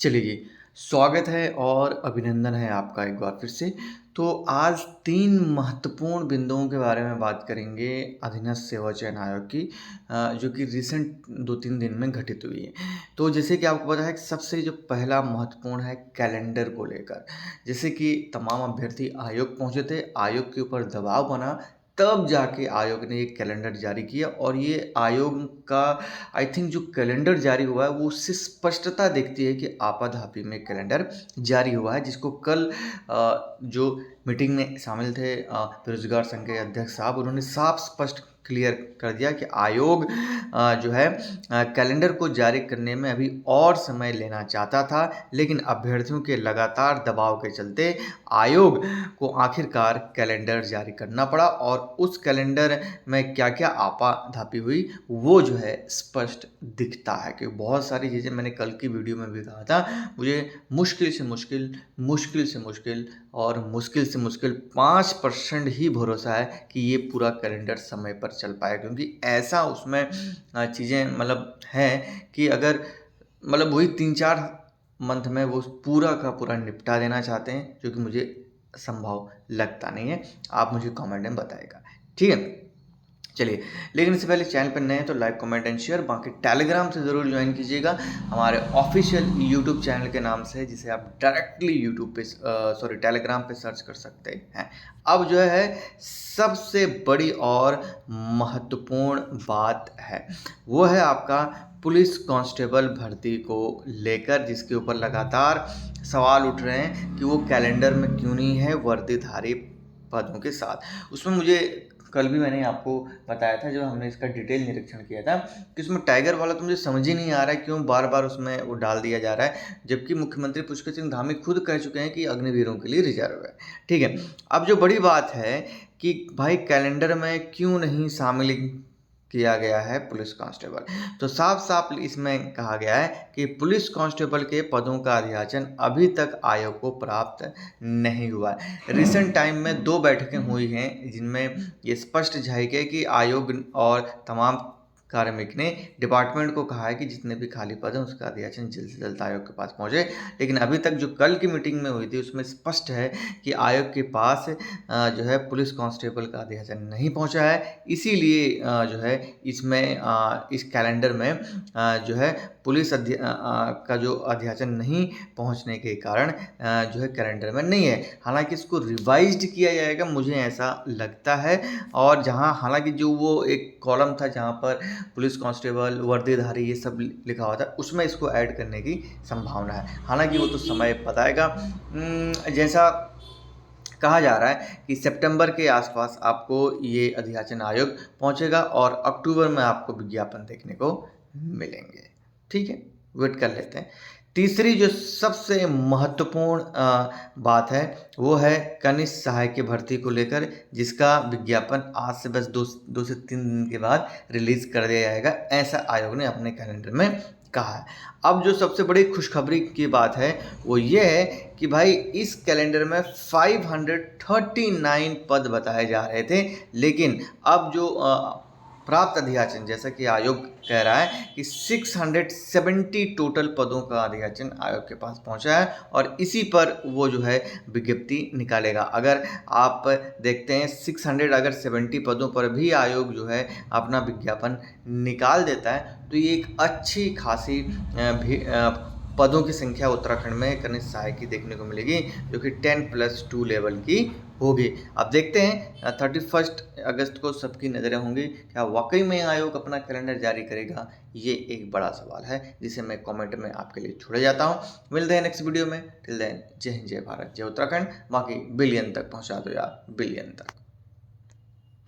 चलिए जी, स्वागत है और अभिनंदन है आपका एक बार फिर से। तो आज 3 महत्वपूर्ण बिंदुओं के बारे में बात करेंगे अधीनस्थ सेवा चयन आयोग की जो कि रिसेंट 2-3 दिन में घटित हुई है। तो जैसे कि आपको पता है कि सबसे जो पहला महत्वपूर्ण है कैलेंडर को लेकर। जैसे कि तमाम अभ्यर्थी आयोग पहुँचे थे, आयोग के ऊपर दबाव बना, तब जाके आयोग ने एक कैलेंडर जारी किया और ये आयोग का आई थिंक जो कैलेंडर जारी हुआ है वो उससे स्पष्टता दिखती है कि आपाधापी में कैलेंडर जारी हुआ है, जिसको कल जो मीटिंग में शामिल थे बेरोजगार संघ के अध्यक्ष साहब, उन्होंने साफ स्पष्ट क्लियर कर दिया कि आयोग जो है कैलेंडर को जारी करने में अभी और समय लेना चाहता था, लेकिन अभ्यर्थियों के लगातार दबाव के चलते आयोग को आखिरकार कैलेंडर जारी करना पड़ा और उस कैलेंडर में क्या-क्या आपाधापी हुई वो जो है स्पष्ट दिखता है। क्योंकि बहुत सारी चीज़ें मैंने कल की वीडियो में भी कहा था, मुझे मुश्किल से मुश्किल, मुश्किल से मुश्किल और मुश्किल से मुश्किल 5% ही भरोसा है कि ये पूरा कैलेंडर समय पर चल पाएगा, क्योंकि ऐसा उसमें चीज़ें मतलब हैं कि अगर मतलब वही 3-4 मंथ में वो पूरा का पूरा निपटा देना चाहते हैं, जो कि मुझे संभव लगता नहीं है। आप मुझे कमेंट में बताइएगा, ठीक है? चलिए, लेकिन इससे पहले चैनल पर नए हैं तो लाइक, कमेंट एंड शेयर, बाकी टेलीग्राम से ज़रूर ज्वाइन कीजिएगा हमारे ऑफिशियल यूट्यूब चैनल के नाम से, जिसे आप डायरेक्टली यूट्यूब पे टेलीग्राम पे सर्च कर सकते हैं। अब जो है सबसे बड़ी और महत्वपूर्ण बात है, वो है आपका पुलिस कांस्टेबल भर्ती को लेकर, जिसके ऊपर लगातार सवाल उठ रहे हैं कि वो कैलेंडर में क्यों नहीं है वर्दीधारी पदों के साथ। उसमें मुझे कल भी मैंने आपको बताया था, जब हमने इसका डिटेल निरीक्षण किया था, कि उसमें टाइगर वाला तो मुझे समझ ही नहीं आ रहा है क्यों बार-बार उसमें वो डाल दिया जा रहा है, जबकि मुख्यमंत्री पुष्कर सिंह धामी खुद कह चुके हैं कि अग्निवीरों के लिए रिजर्व है, ठीक है। अब जो बड़ी बात है कि भाई कैलेंडर में क्यों नहीं शामिल किया गया है पुलिस कांस्टेबल, तो साफ-साफ इसमें कहा गया है कि पुलिस कांस्टेबल के पदों का अधियाचन अभी तक आयोग को प्राप्त नहीं हुआ है। रिसेंट टाइम में 2 बैठकें हुई हैं, जिनमें ये स्पष्ट झलक है कि आयोग और तमाम कार्मिक ने डिपार्टमेंट को कहा है कि जितने भी खाली पद हैं उसका अधियाचन जल्द से जल्द आयोग के पास पहुँचे। लेकिन अभी तक जो कल की मीटिंग में हुई थी उसमें स्पष्ट है कि आयोग के पास जो है पुलिस कांस्टेबल का अधियाचन नहीं पहुँचा है। इसीलिए जो है इसमें इस कैलेंडर में जो है पुलिस का जो अधियाचन नहीं पहुँचने के कारण जो है कैलेंडर में नहीं है। हालाँकि इसको रिवाइज़्ड किया जाएगा, मुझे ऐसा लगता है। और जहाँ हालाँकि जो वो एक कॉलम था जहाँ पर पुलिस कांस्टेबल, वर्दीधारी ये सब लिखा हुआ था, उसमें इसको ऐड करने की संभावना है। हालाँकि वो तो समय बताएगा। जैसा कहा जा रहा है कि सितंबर के आसपास आपको ये अधियाचन आयोग पहुँचेगा और अक्टूबर में आपको विज्ञापन देखने को मिलेंगे, ठीक है? वेट कर लेते हैं। तीसरी जो सबसे महत्वपूर्ण बात है, वो है कनिष्ठ सहायक की भर्ती को लेकर, जिसका विज्ञापन आज से बस 2 से 3 दिन के बाद रिलीज़ कर दिया जाएगा, ऐसा आयोग ने अपने कैलेंडर में कहा है। अब जो सबसे बड़ी खुशखबरी की बात है, वो ये है कि भाई इस कैलेंडर में 539 पद बताए जा रहे थे, लेकिन अब जो प्राप्त अधियाचन, जैसा कि आयोग कह रहा है कि 670 टोटल पदों का अधियाचन आयोग के पास पहुंचा है और इसी पर वो जो है विज्ञप्ति निकालेगा। अगर आप देखते हैं 600 अगर 70 पदों पर भी आयोग जो है अपना विज्ञापन निकाल देता है, तो ये एक अच्छी खासी पदों की संख्या उत्तराखंड में कनिष्ठ सहायक की देखने को मिलेगी, जो कि 10+2 लेवल की होगी। अब देखते हैं 31 अगस्त को सबकी नज़रें होंगी, क्या वाकई में आयोग अपना कैलेंडर जारी करेगा? ये एक बड़ा सवाल है, जिसे मैं कमेंट में आपके लिए छोड़ जाता हूँ। मिलते हैं नेक्स्ट वीडियो में। टिल देन जय हिंद, जय भारत, जय उत्तराखंड। बाकी बिलियन तक पहुँचा दो यार, बिलियन तक।